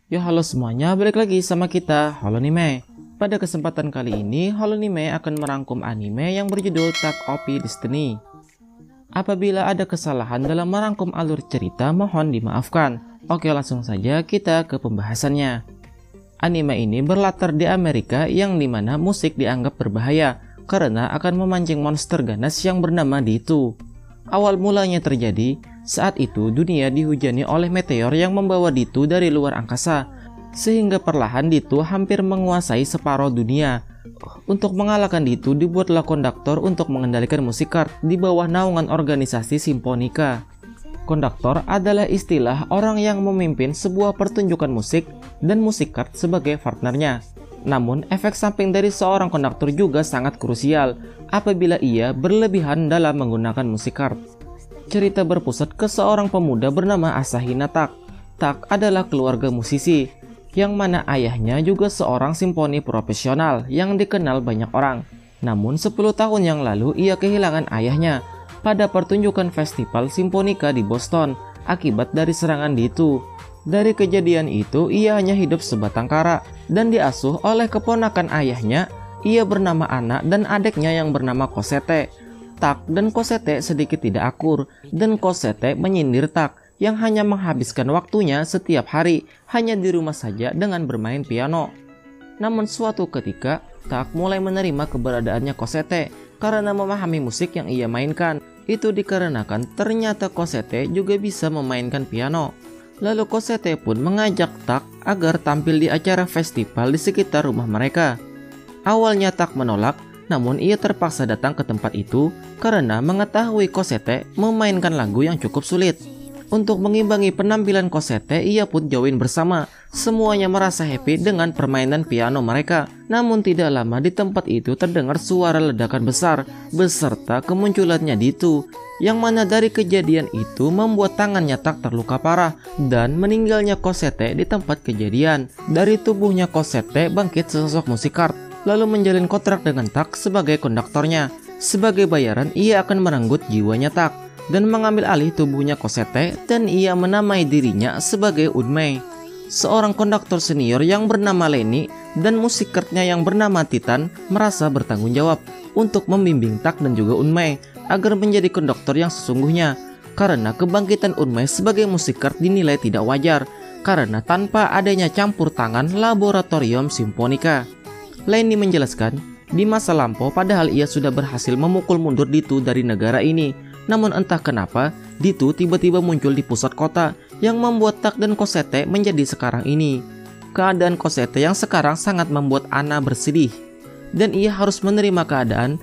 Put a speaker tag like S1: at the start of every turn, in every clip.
S1: Yo halo semuanya, balik lagi sama kita Holonime. Pada kesempatan kali ini, Holonime akan merangkum anime yang berjudul Tag OP Destiny. Apabila ada kesalahan dalam merangkum alur cerita, mohon dimaafkan. Oke, langsung saja kita ke pembahasannya. Anime ini berlatar di Amerika yang dimana musik dianggap berbahaya karena akan memancing monster ganas yang bernama Ditu. Awal mulanya terjadi saat itu dunia dihujani oleh meteor yang membawa Ditu dari luar angkasa, sehingga perlahan Ditu hampir menguasai separuh dunia. Untuk mengalahkan Ditu dibuatlah konduktor untuk mengendalikan musik kart di bawah naungan organisasi Symphonica. Konduktor adalah istilah orang yang memimpin sebuah pertunjukan musik dan musik kart sebagai partnernya. Namun efek samping dari seorang konduktor juga sangat krusial apabila ia berlebihan dalam menggunakan musik kart. Cerita berpusat ke seorang pemuda bernama Asahina Tak. Tak adalah keluarga musisi, yang mana ayahnya juga seorang simponi profesional yang dikenal banyak orang. Namun 10 tahun yang lalu ia kehilangan ayahnya pada pertunjukan festival Symphonica di Boston akibat dari serangan Ditu. Dari kejadian itu ia hanya hidup sebatang kara dan diasuh oleh keponakan ayahnya. Ia bernama Ana dan adiknya yang bernama Cosette. Tak dan Cosette sedikit tidak akur, dan Cosette menyindir Tak yang hanya menghabiskan waktunya setiap hari hanya di rumah saja dengan bermain piano. Namun suatu ketika Tak mulai menerima keberadaannya Cosette karena memahami musik yang ia mainkan. Itu dikarenakan ternyata Cosette juga bisa memainkan piano. Lalu Cosette pun mengajak Tak agar tampil di acara festival di sekitar rumah mereka. Awalnya Tak menolak, namun ia terpaksa datang ke tempat itu karena mengetahui Cosette memainkan lagu yang cukup sulit. Untuk mengimbangi penampilan Cosette, ia pun join bersama. Semuanya merasa happy dengan permainan piano mereka. Namun tidak lama di tempat itu terdengar suara ledakan besar beserta kemunculannya Ditu, yang mana dari kejadian itu membuat tangannya Tak terluka parah dan meninggalnya Cosette di tempat kejadian. Dari tubuhnya Cosette bangkit sesosok musik kart, lalu menjalin kontrak dengan Tak sebagai konduktornya. Sebagai bayaran ia akan merenggut jiwanya Tak dan mengambil alih tubuhnya Cosette, dan ia menamai dirinya sebagai Unmei, seorang konduktor senior yang bernama Lenny, dan musik kartnya yang bernama Titan merasa bertanggung jawab untuk membimbing Tak dan juga Unmei agar menjadi konduktor yang sesungguhnya, karena kebangkitan Unmei sebagai musik kart dinilai tidak wajar karena tanpa adanya campur tangan laboratorium Symphonica. Lenny menjelaskan, di masa lampau padahal ia sudah berhasil memukul mundur Ditu dari negara ini. Namun entah kenapa Ditu tiba-tiba muncul di pusat kota yang membuat Tak dan Cosette menjadi sekarang ini. Keadaan Cosette yang sekarang sangat membuat Ana bersedih, dan ia harus menerima keadaan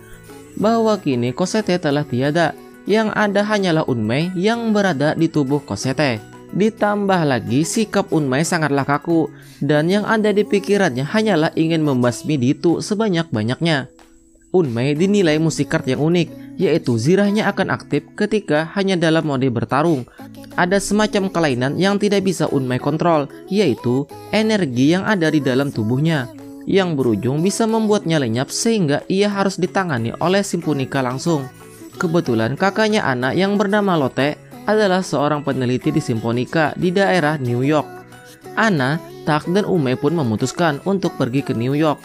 S1: bahwa kini Cosette telah tiada. Yang ada hanyalah Unmei yang berada di tubuh Cosette. Ditambah lagi sikap Unmei sangatlah kaku, dan yang ada di pikirannya hanyalah ingin membasmi Ditu sebanyak-banyaknya. Unmei dinilai musik kart yang unik, yaitu zirahnya akan aktif ketika hanya dalam mode bertarung. Ada semacam kelainan yang tidak bisa Unmei kontrol, yaitu energi yang ada di dalam tubuhnya, yang berujung bisa membuatnya lenyap sehingga ia harus ditangani oleh Symphonica langsung. Kebetulan kakaknya Ana yang bernama Lotte adalah seorang peneliti di Symphonica di daerah New York. Ana, Tak dan Unmei pun memutuskan untuk pergi ke New York,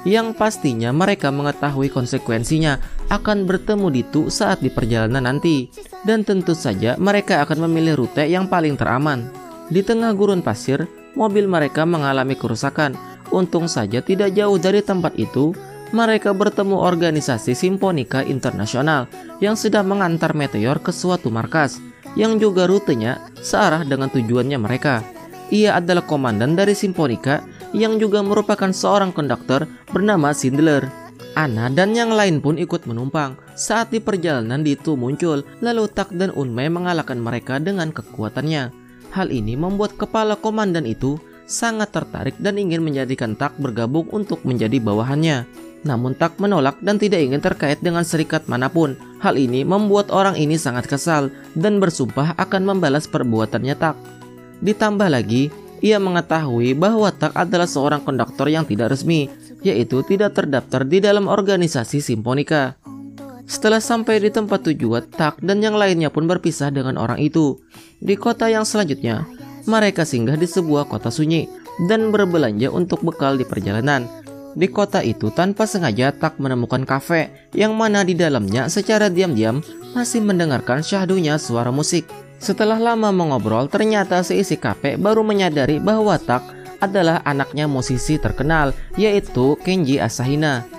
S1: yang pastinya mereka mengetahui konsekuensinya akan bertemu Ditu saat di perjalanan nanti, dan tentu saja mereka akan memilih rute yang paling teraman. Di tengah gurun pasir, mobil mereka mengalami kerusakan. Untung saja tidak jauh dari tempat itu mereka bertemu organisasi Symphonica Internasional yang sedang mengantar meteor ke suatu markas yang juga rutenya searah dengan tujuannya mereka. Ia adalah komandan dari Symphonica yang juga merupakan seorang konduktor bernama Schindler. Ana dan yang lain pun ikut menumpang. Saat di perjalanan Ditu muncul, lalu Tak dan Unmei mengalahkan mereka dengan kekuatannya. Hal ini membuat kepala komandan itu sangat tertarik dan ingin menjadikan Tak bergabung untuk menjadi bawahannya. Namun Tak menolak dan tidak ingin terkait dengan serikat manapun. Hal ini membuat orang ini sangat kesal dan bersumpah akan membalas perbuatannya Tak. Ditambah lagi, ia mengetahui bahwa Tak adalah seorang konduktor yang tidak resmi, yaitu tidak terdaftar di dalam organisasi Symphonica. Setelah sampai di tempat tujuan, Tak dan yang lainnya pun berpisah dengan orang itu. Di kota yang selanjutnya, mereka singgah di sebuah kota sunyi dan berbelanja untuk bekal di perjalanan. Di kota itu tanpa sengaja Tak menemukan kafe yang mana di dalamnya secara diam-diam masih mendengarkan syahdunya suara musik. Setelah lama mengobrol, ternyata seisi kafe baru menyadari bahwa Tak adalah anaknya musisi terkenal, yaitu Kenji Asahina.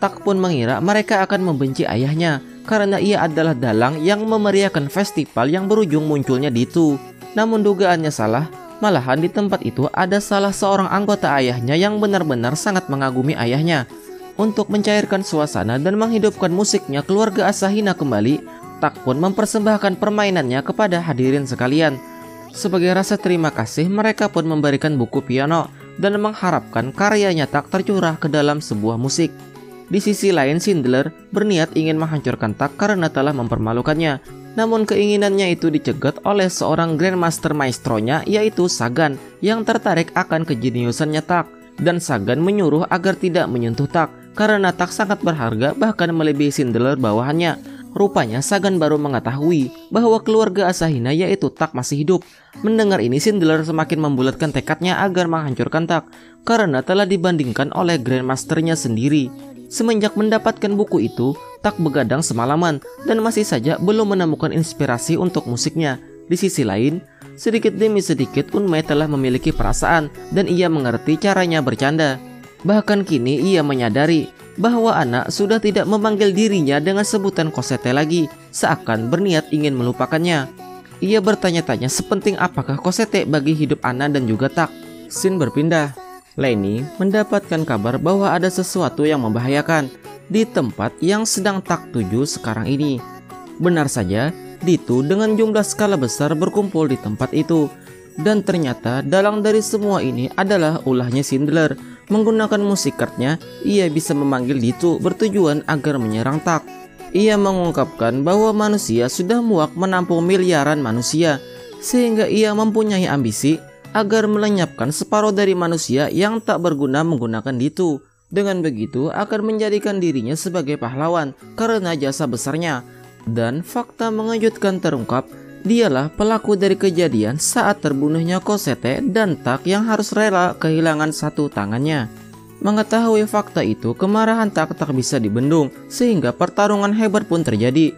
S1: Tak pun mengira mereka akan membenci ayahnya karena ia adalah dalang yang memeriahkan festival yang berujung munculnya di itu. Namun dugaannya salah, malahan di tempat itu ada salah seorang anggota ayahnya yang benar-benar sangat mengagumi ayahnya. Untuk mencairkan suasana dan menghidupkan musiknya keluarga Asahina kembali, Tak pun mempersembahkan permainannya kepada hadirin sekalian. Sebagai rasa terima kasih, mereka pun memberikan buku piano dan mengharapkan karyanya Tak tercurah ke dalam sebuah musik. Di sisi lain, Schindler berniat ingin menghancurkan Tak karena telah mempermalukannya. Namun keinginannya itu dicegat oleh seorang Grandmaster Maestronya, yaitu Sagan, yang tertarik akan kejeniusannya Tak. Dan Sagan menyuruh agar tidak menyentuh Tak karena Tak sangat berharga, bahkan melebihi Schindler bawahannya. Rupanya Sagan baru mengetahui bahwa keluarga Asahina yaitu Tak masih hidup. Mendengar ini, Schindler semakin membulatkan tekadnya agar menghancurkan Tak karena telah dibandingkan oleh Grandmasternya sendiri. Semenjak mendapatkan buku itu, Tak begadang semalaman dan masih saja belum menemukan inspirasi untuk musiknya. Di sisi lain, sedikit demi sedikit Unmei telah memiliki perasaan dan ia mengerti caranya bercanda. Bahkan kini ia menyadari bahwa anak sudah tidak memanggil dirinya dengan sebutan Cosette lagi, seakan berniat ingin melupakannya. Ia bertanya-tanya sepenting apakah Cosette bagi hidup Anna dan juga Tak. Scene berpindah. Lenny mendapatkan kabar bahwa ada sesuatu yang membahayakan di tempat yang sedang Tak tuju sekarang ini. Benar saja, Ditu dengan jumlah skala besar berkumpul di tempat itu. Dan ternyata dalang dari semua ini adalah ulahnya Schindler. Menggunakan musik cardnya, ia bisa memanggil Ditu bertujuan agar menyerang Tak. Ia mengungkapkan bahwa manusia sudah muak menampung miliaran manusia, sehingga ia mempunyai ambisi agar melenyapkan separuh dari manusia yang tak berguna menggunakan Ditu. Dengan begitu akan menjadikan dirinya sebagai pahlawan karena jasa besarnya. Dan fakta mengejutkan terungkap, dialah pelaku dari kejadian saat terbunuhnya Cosette dan Tak yang harus rela kehilangan satu tangannya. Mengetahui fakta itu, kemarahan Tak tak bisa dibendung sehingga pertarungan hebat pun terjadi.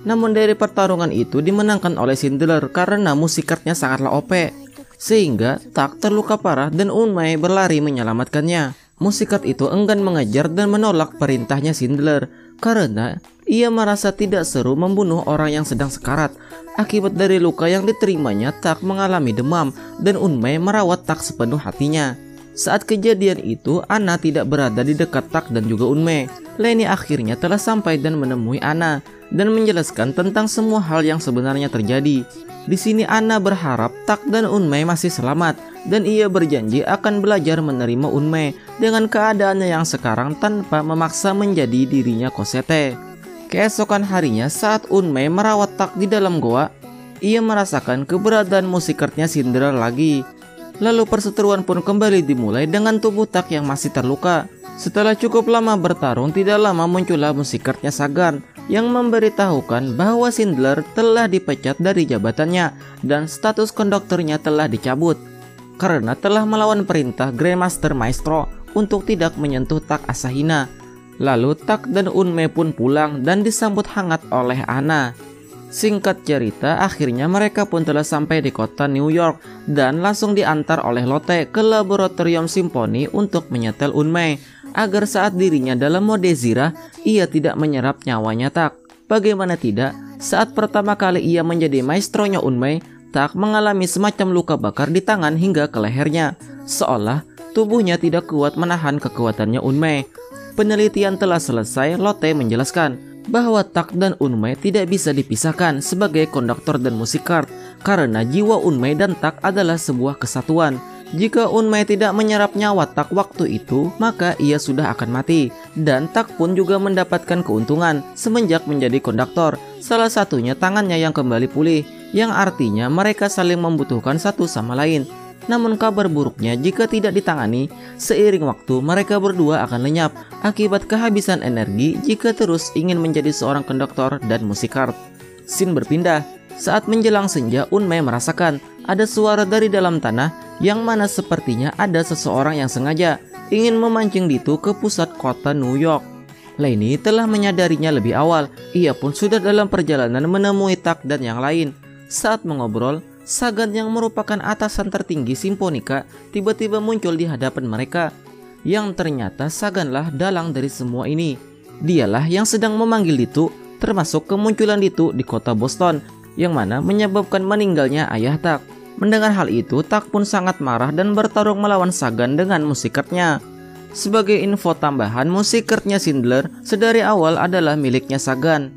S1: Namun dari pertarungan itu dimenangkan oleh Schindler karena musik cardnya sangatlah OP. Sehingga Tak terluka parah dan Unmei berlari menyelamatkannya. Musik card itu enggan mengejar dan menolak perintahnya Schindler karena ia merasa tidak seru membunuh orang yang sedang sekarat. Akibat dari luka yang diterimanya, Tak mengalami demam dan Unmei merawat Tak sepenuh hatinya. Saat kejadian itu, Anna tidak berada di dekat Tak dan juga Unmei. Lenny akhirnya telah sampai dan menemui Anna dan menjelaskan tentang semua hal yang sebenarnya terjadi. Di sini Anna berharap Tak dan Unmei masih selamat dan ia berjanji akan belajar menerima Unmei dengan keadaannya yang sekarang tanpa memaksa menjadi dirinya Cosette. Keesokan harinya saat Unmei merawat Tak di dalam goa, ia merasakan keberadaan musik cardnya Schindler lagi. Lalu perseteruan pun kembali dimulai dengan tubuh Tak yang masih terluka. Setelah cukup lama bertarung, tidak lama muncullah musik cardnya Sagan yang memberitahukan bahwa Schindler telah dipecat dari jabatannya dan status konduktornya telah dicabut karena telah melawan perintah Grandmaster Maestro untuk tidak menyentuh Tak Asahina. Lalu Tak dan Unmei pun pulang dan disambut hangat oleh Anna. Singkat cerita, akhirnya mereka pun telah sampai di kota New York dan langsung diantar oleh Lotte ke laboratorium simfoni untuk menyetel Unmei agar saat dirinya dalam mode zirah, ia tidak menyerap nyawanya Tak. Bagaimana tidak, saat pertama kali ia menjadi maestronya Unmei, Tak mengalami semacam luka bakar di tangan hingga ke lehernya, seolah tubuhnya tidak kuat menahan kekuatannya Unmei. Penelitian telah selesai, Lotte menjelaskan bahwa Tak dan Unmei tidak bisa dipisahkan sebagai konduktor dan musik card karena jiwa Unmei dan Tak adalah sebuah kesatuan. Jika Unmei tidak menyerap nyawa Tak waktu itu, maka ia sudah akan mati. Dan Tak pun juga mendapatkan keuntungan semenjak menjadi konduktor. Salah satunya tangannya yang kembali pulih, yang artinya mereka saling membutuhkan satu sama lain. Namun kabar buruknya jika tidak ditangani, seiring waktu mereka berdua akan lenyap akibat kehabisan energi jika terus ingin menjadi seorang konduktor dan musikart. Scene berpindah. Saat menjelang senja, Unmei merasakan ada suara dari dalam tanah yang mana sepertinya ada seseorang yang sengaja ingin memancing Ditu ke pusat kota New York. Lainey telah menyadarinya lebih awal. Ia pun sudah dalam perjalanan menemui Tak dan yang lain. Saat mengobrol, Sagan yang merupakan atasan tertinggi Simfonika tiba-tiba muncul di hadapan mereka. Yang ternyata Saganlah dalang dari semua ini. Dialah yang sedang memanggil Ditu, termasuk kemunculan Ditu di kota Boston, yang mana menyebabkan meninggalnya ayah Tak. Mendengar hal itu, Tak pun sangat marah dan bertarung melawan Sagan dengan musikartnya. Sebagai info tambahan, musikartnya Schindler sedari awal adalah miliknya Sagan.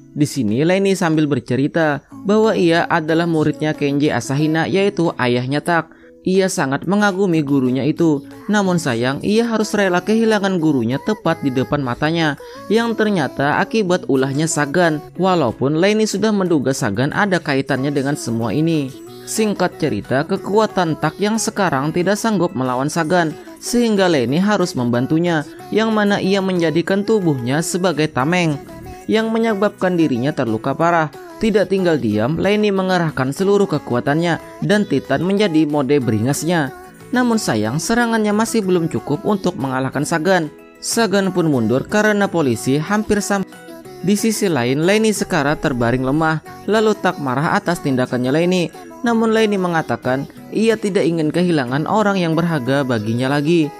S1: Di sini Lainey sambil bercerita bahwa ia adalah muridnya Kenji Asahina, yaitu ayahnya Tak. Ia sangat mengagumi gurunya itu. Namun sayang, ia harus rela kehilangan gurunya tepat di depan matanya, yang ternyata akibat ulahnya Sagan. Walaupun Lainey sudah menduga Sagan ada kaitannya dengan semua ini. Singkat cerita, kekuatan Tak yang sekarang tidak sanggup melawan Sagan, sehingga Lainey harus membantunya, yang mana ia menjadikan tubuhnya sebagai tameng, yang menyebabkan dirinya terluka parah. Tidak tinggal diam, Lainey mengerahkan seluruh kekuatannya dan Titan menjadi mode beringasnya. Namun sayang, serangannya masih belum cukup untuk mengalahkan Sagan. Sagan pun mundur karena polisi hampir sampai. Di sisi lain, Lainey sekarang terbaring lemah. Lalu Tak marah atas tindakannya Lainey. Namun Lainey mengatakan ia tidak ingin kehilangan orang yang berharga baginya lagi.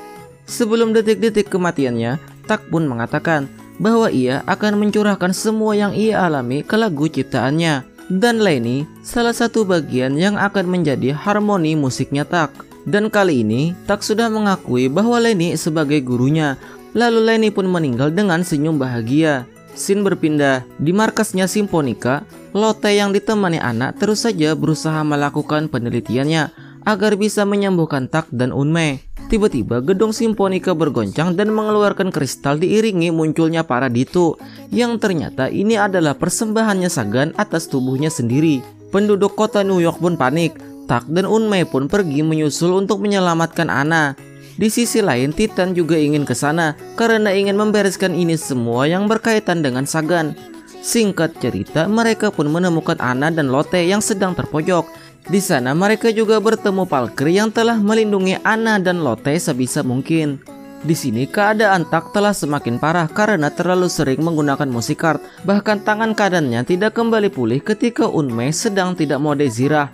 S1: Sebelum detik-detik kematiannya, Tak pun mengatakan bahwa ia akan mencurahkan semua yang ia alami ke lagu ciptaannya. Dan Lainey salah satu bagian yang akan menjadi harmoni musiknya Tak. Dan kali ini Tak sudah mengakui bahwa Lainey sebagai gurunya. Lalu Lainey pun meninggal dengan senyum bahagia. Scene berpindah. Di markasnya Simfonika, Lotte yang ditemani anak terus saja berusaha melakukan penelitiannya agar bisa menyembuhkan Tak dan Unmei. Tiba-tiba gedung Simfonika bergoncang dan mengeluarkan kristal diiringi munculnya para Ditu, yang ternyata ini adalah persembahannya Sagan atas tubuhnya sendiri. Penduduk kota New York pun panik. Tak dan Unmei pun pergi menyusul untuk menyelamatkan Anna. Di sisi lain, Titan juga ingin ke sana karena ingin membereskan ini semua yang berkaitan dengan Sagan. Singkat cerita, mereka pun menemukan Anna dan Lotte yang sedang terpojok. Di sana mereka juga bertemu Valkyrie yang telah melindungi Anna dan Lotte sebisa mungkin. Di sini keadaan Tak telah semakin parah karena terlalu sering menggunakan musikart. Bahkan tangan kanannya tidak kembali pulih ketika Unmei sedang tidak mode zirah.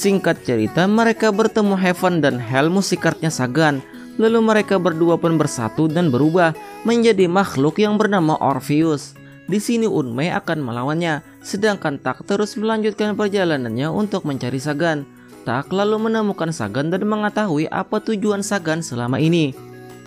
S1: Singkat cerita, mereka bertemu Heaven dan Hell, musikartnya Sagan. Lalu mereka berdua pun bersatu dan berubah menjadi makhluk yang bernama Orpheus. Di sini Unmei akan melawannya, sedangkan Tak terus melanjutkan perjalanannya untuk mencari Sagan. Tak lalu menemukan Sagan dan mengetahui apa tujuan Sagan selama ini.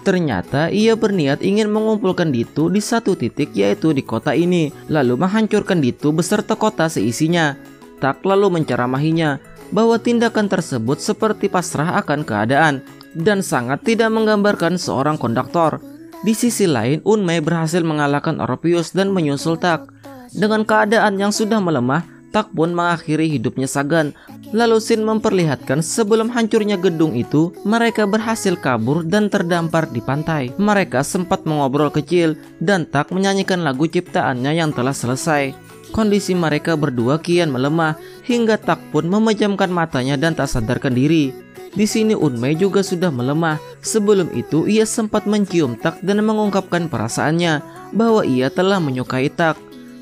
S1: Ternyata ia berniat ingin mengumpulkan Ditu di satu titik, yaitu di kota ini, lalu menghancurkan Ditu beserta kota seisinya. Tak lalu menceramahinya bahwa tindakan tersebut seperti pasrah akan keadaan dan sangat tidak menggambarkan seorang konduktor. Di sisi lain, Unmei berhasil mengalahkan Orpheus dan menyusul Tak. Dengan keadaan yang sudah melemah, Tak pun mengakhiri hidupnya Sagan. Lalu Shin memperlihatkan sebelum hancurnya gedung itu, mereka berhasil kabur dan terdampar di pantai. Mereka sempat mengobrol kecil dan Tak menyanyikan lagu ciptaannya yang telah selesai. Kondisi mereka berdua kian melemah hingga Tak pun memejamkan matanya dan tak sadarkan diri. Di sini Unmei juga sudah melemah. Sebelum itu ia sempat mencium Tak dan mengungkapkan perasaannya bahwa ia telah menyukai Tak.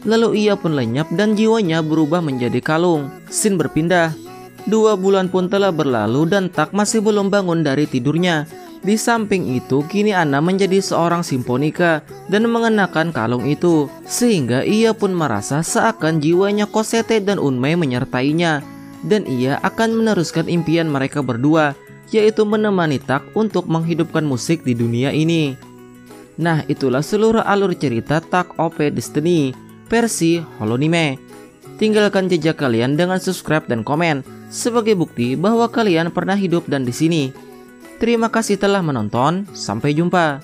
S1: Lalu ia pun lenyap dan jiwanya berubah menjadi kalung. Scene berpindah. 2 bulan pun telah berlalu dan Tak masih belum bangun dari tidurnya. Di samping itu, kini Anna menjadi seorang Simfonika dan mengenakan kalung itu, sehingga ia pun merasa seakan jiwanya Cosette dan Unmei menyertainya, dan ia akan meneruskan impian mereka berdua, yaitu menemani Tak untuk menghidupkan musik di dunia ini. Nah, itulah seluruh alur cerita Tak OP Destiny versi Holonime. Tinggalkan jejak kalian dengan subscribe dan komen sebagai bukti bahwa kalian pernah hidup dan di sini. Terima kasih telah menonton, sampai jumpa.